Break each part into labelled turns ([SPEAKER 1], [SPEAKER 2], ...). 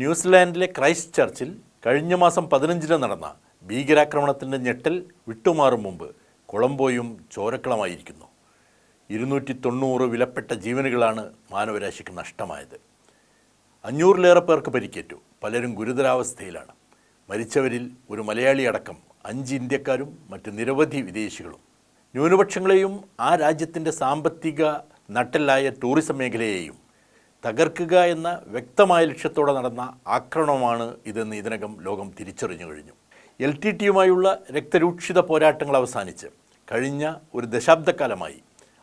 [SPEAKER 1] ന്യൂസിലാൻഡിലെ Christ ചർച്ചിൽ കഴിഞ്ഞ മാസം 15 നടന്ന ഭീകരാക്രമണത്തിൻ്റെ ഞെട്ടൽ വിട്ടുമാറും മുമ്പ് കൊളംബോയും ചോരക്കളമായിരിക്കുന്നു. 290 വിലപ്പെട്ട ജീവനുകളാണ് മാനവരാശിക്ക് നഷ്ടമായത്. 500-ലേറെ പേർക്ക് പരിക്കേറ്റു. പലരും ഗുരുതരാവസ്ഥയിലാണ്. മരിച്ചവരിൽ ഒരു മലയാളി അടക്കം 5 ഇന്ത്യക്കാരും മറ്റ് നിരവധി വിദേശികളും. ന്യൂനപക്ഷങ്ങളെയും ആ രാജ്യത്തിൻ്റെ സാമ്പത്തിക നട്ടെല്ലായ ടൂറിസം മേഖലയെയും തകർക്കുക എന്ന വ്യക്തമായ ലക്ഷ്യത്തോടെ നടന്ന ആക്രമണമാണ് ഇതെന്ന് ഇതിനകം ലോകം തിരിച്ചറിഞ്ഞു കഴിഞ്ഞു. LTTയുമായുള്ള രക്തരൂക്ഷിത പോരാട്ടങ്ങൾ അവസാനിച്ച് കഴിഞ്ഞ ഒരു ദശാബ്ദക്കാലമായി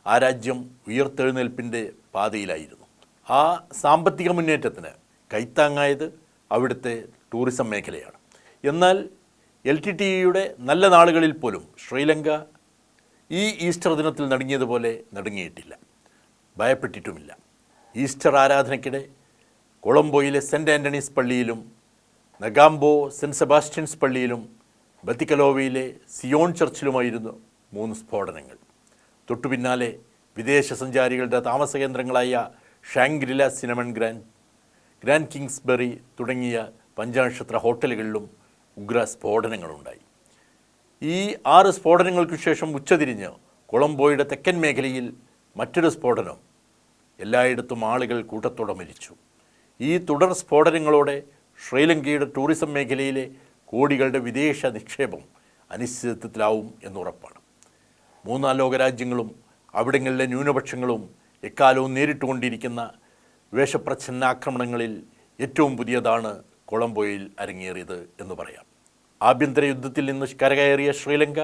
[SPEAKER 1] ആ രാജ്യം ഉയർത്തെഴുന്നേൽപ്പിൻ്റെ പാതയിലായിരുന്നു. ആ സാമ്പത്തിക മുന്നേറ്റത്തിന് കൈത്താങ്ങായത് അവിടുത്തെ ടൂറിസം മേഖലയാണ്. എന്നാൽ LTTയുടെ നല്ല നാളുകളിൽ പോലും ശ്രീലങ്ക ഈ ഈസ്റ്റർ ദിനത്തിൽ നടുങ്ങിയതുപോലെ നടുങ്ങിയിട്ടില്ല, ഭയപ്പെട്ടിട്ടുമില്ല. ഈസ്റ്റർ ആരാധനയ്ക്കിടെ കൊളംബോയിലെ സെൻറ്റ് ആൻ്റണീസ് പള്ളിയിലും നഗാംബോ സെൻറ്റ് സെബാസ്റ്റ്യൻസ് പള്ളിയിലും ബത്തിക്കലോവയിലെ സിയോൺ ചർച്ചിലുമായിരുന്നു 3 സ്ഫോടനങ്ങൾ. തൊട്ടുപിന്നാലെ വിദേശ സഞ്ചാരികളുടെ താമസ കേന്ദ്രങ്ങളായ ഷാങ്ഗ്രില സിനമൺ ഗ്രാൻഡ് കിങ്സ്ബറി തുടങ്ങിയ പഞ്ചനക്ഷത്ര ഹോട്ടലുകളിലും ഉഗ്ര സ്ഫോടനങ്ങളുണ്ടായി. ഈ 6 സ്ഫോടനങ്ങൾക്ക് ശേഷം ഉച്ചതിരിഞ്ഞ് കൊളംബോയുടെ തെക്കൻ മേഖലയിൽ മറ്റൊരു സ്ഫോടനം. എല്ലായിടത്തും ആളുകൾ കൂട്ടത്തോടെ മരിച്ചു. ഈ തുടർ സ്ഫോടനങ്ങളോടെ ശ്രീലങ്കയുടെ ടൂറിസം മേഖലയിലെ കോടികളുടെ വിദേശ നിക്ഷേപം അനിശ്ചിതത്വത്തിലാവും എന്നുറപ്പാണ്. 3 ലോകരാജ്യങ്ങളും അവിടങ്ങളിലെ ന്യൂനപക്ഷങ്ങളും എക്കാലവും നേരിട്ടുകൊണ്ടിരിക്കുന്ന വേഷപ്രച്ഛന്ന ആക്രമണങ്ങളിൽ ഏറ്റവും പുതിയതാണ് കൊളംബോയിൽ അരങ്ങേറിയത് എന്ന് പറയാം. ആഭ്യന്തര യുദ്ധത്തിൽ നിന്ന് കരകയറിയ ശ്രീലങ്ക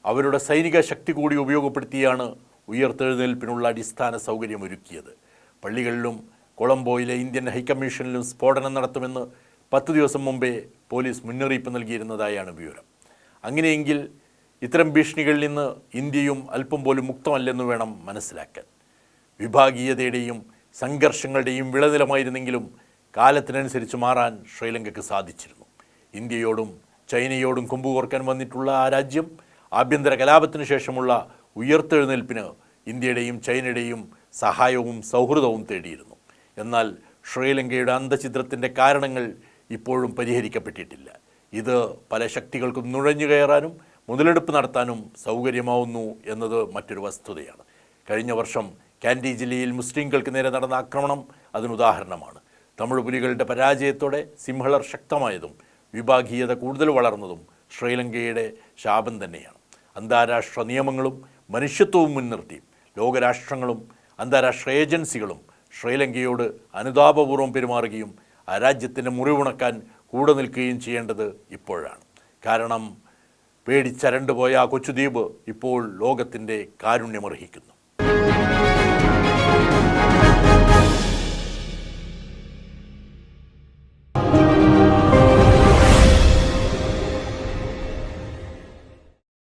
[SPEAKER 1] അവരുടെ സൈനിക ശക്തി കൂടി ഉപയോഗപ്പെടുത്തിയാണ് ഉയർത്തെഴുന്നേൽപ്പിനുള്ള അടിസ്ഥാന സൗകര്യമൊരുക്കിയത്. പള്ളികളിലും കൊളംബോയിലെ ഇന്ത്യൻ ഹൈക്കമ്മീഷനിലും സ്ഫോടനം നടത്തുമെന്ന് 10 ദിവസം മുമ്പേ പോലീസ് മുന്നറിയിപ്പ് നൽകിയിരുന്നതായാണ് വിവരം. അങ്ങനെയെങ്കിൽ ഇത്തരം ഭീഷണികളിൽ നിന്ന് ഇന്ത്യയും അല്പം പോലും മുക്തമല്ലെന്ന് വേണം മനസ്സിലാക്കാൻ. വിഭാഗീയതയുടെയും സംഘർഷങ്ങളുടെയും വിളനിലമായിരുന്നെങ്കിലും കാലത്തിനനുസരിച്ച് മാറാൻ ശ്രീലങ്കയ്ക്ക് സാധിച്ചിരുന്നു. ഇന്ത്യയോടും ചൈനയോടും കൊമ്പുകോർക്കാൻ വന്നിട്ടുള്ള ആ രാജ്യം ആഭ്യന്തര കലാപത്തിനു ശേഷമുള്ള ഉയർത്തെഴുന്നേൽപ്പിന് ഇന്ത്യയുടെയും ചൈനയുടെയും സഹായവും സൗഹൃദവും തേടിയിരുന്നു. എന്നാൽ ശ്രീലങ്കയുടെ അന്തഛിദ്രത്തിൻ്റെ കാരണങ്ങൾ ഇപ്പോഴും പരിഹരിക്കപ്പെട്ടിട്ടില്ല. ഇത് പല ശക്തികൾക്കും നുഴഞ്ഞു കയറാനും മുതലെടുപ്പ് നടത്താനും സൗകര്യമാവുന്നു എന്നത് മറ്റൊരു വസ്തുതയാണ്. കഴിഞ്ഞ വർഷം കാൻഡി ജില്ലയിൽ മുസ്ലിങ്ങൾക്ക് നേരെ നടന്ന ആക്രമണം അതിനുദാഹരണമാണ്. തമിഴ് പുലികളുടെ പരാജയത്തോടെ സിംഹളർ ശക്തമായതും വിഭാഗീയത കൂടുതൽ വളർന്നതും ശ്രീലങ്കയുടെ ശാപം തന്നെയാണ്. അന്താരാഷ്ട്ര നിയമങ്ങളും മനുഷ്യത്വവും മുൻനിർത്തി ലോകരാഷ്ട്രങ്ങളും അന്താരാഷ്ട്ര ഏജൻസികളും ശ്രീലങ്കയോട് അനുതാപപൂർവ്വം പെരുമാറുകയും ആ രാജ്യത്തിൻ്റെ മുറിവുണക്കാൻ കൂടെ നിൽക്കുകയും ചെയ്യേണ്ടത് ഇപ്പോഴാണ്. കാരണം പേടിച്ചരണ്ടുപോയ ആ കൊച്ചുദ്വീപ് ഇപ്പോൾ ലോകത്തിൻ്റെ കാരുണ്യമർഹിക്കുന്നു.